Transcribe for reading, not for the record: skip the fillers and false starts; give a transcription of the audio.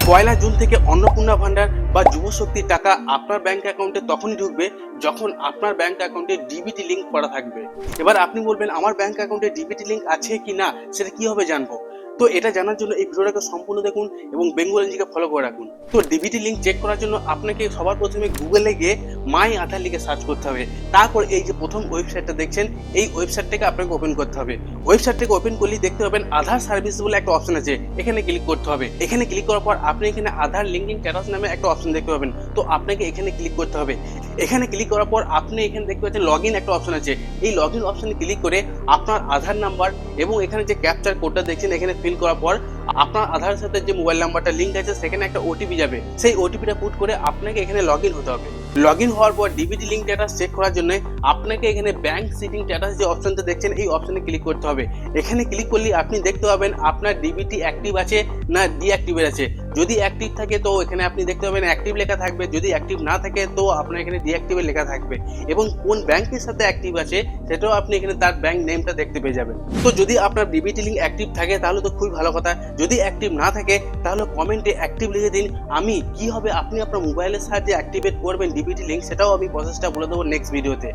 পয়লা June থেকে অন্নপূর্ণা ভান্ডার বা যুবশক্তির টাকা আপনার ব্যাংক অ্যাকাউন্টে তখনই ঢুকবে যখন আপনার ব্যাংক অ্যাকাউন্টে ডিবিটি লিংক করা থাকবে। এবার আপনি বলবেন আমার ব্যাংক অ্যাকাউন্টে ডিবিটি লিংক আছে কি না সেটা কিভাবে জানবো। তো এটা জানার জন্য এই ভিডিওটাকে সম্পূর্ণ দেখুন এবং বেঙ্গল এনজিকে ফলো করে রাখুন। তো ডিবিটি লিংক চেক করার জন্য আপনাকে সবার প্রথমে গুগলে গিয়ে মাই আধার লিখে সার্চ করতে হবে। তারপর এই যে প্রথম ওয়েবসাইটটা দেখছেন এই ওয়েবসাইটটাকে আপনাকে ওপেন করতে হবে। ওয়েবসাইটটাকে ওপেন করলেই দেখতে পাবেন আধার সার্ভিস বলে একটা অপশন আছে, এখানে ক্লিক করতে হবে। এখানে ক্লিক করার পর আপনি এখানে আধার লিঙ্কিং স্ট্যাটাস নামে একটা অপশন দেখতে পাবেন, তো আপনাকে এখানে ক্লিক করতে হবে। এখানে ক্লিক করার পর আপনি এখানে দেখতে পাচ্ছেন লগ ইন একটা অপশন আছে, এই লগ ইন অপশনে ক্লিক করে আপনার আধার নাম্বার এবং এখানে যে ক্যাপচার কোডটা দেখছেন এখানে ফিল করার পর আপনার আধারের সাথে যে মোবাইল নাম্বারটা লিঙ্ক আছে সেখানে একটা ওটিপি যাবে, সেই ওটিপিটা পুট করে আপনাকে এখানে লগ ইন হতে হবে। লগ ইন হওয়ার পর ডিবিটি লিঙ্ক স্ট্যাটাস চেক করার জন্য আপনাকে এখানে ব্যাংক সিটিং স্ট্যাটাস যে অপশনটা দেখছেন এই অপশনে ক্লিক করতে হবে। এখানে ক্লিক করলে আপনি দেখতে পাবেন আপনার ডিবিটি অ্যাক্টিভ আছে না ডিঅ্যাক্টিভেট আছে। যদি অ্যাক্টিভ থাকে তো এখানে আপনি দেখতে পাবেন অ্যাক্টিভ লেখা থাকবে, যদি অ্যাক্টিভ না থাকে তো আপনার এখানে ডিঅ্যাক্টিভেট লেখা থাকবে এবং কোন ব্যাংকের সাথে অ্যাক্টিভ আছে সেটাও আপনি এখানে তার ব্যাংক নেমটা দেখতে পেয়ে যাবেন। তো যদি আপনার ডিবিটি লিঙ্ক অ্যাক্টিভ থাকে তাহলে তো খুবই ভালো কথা, যদি অ্যাক্টিভ না থাকে তাহলে কমেন্টে অ্যাক্টিভ লিখে দিন। আমি কি হবে আপনি আপনার মোবাইলের সাহায্যে অ্যাক্টিভেট করবেন ডিবিটি লিঙ্ক সেটাও আমি প্রসেসটা বলে দেবো নেক্সট ভিডিওতে।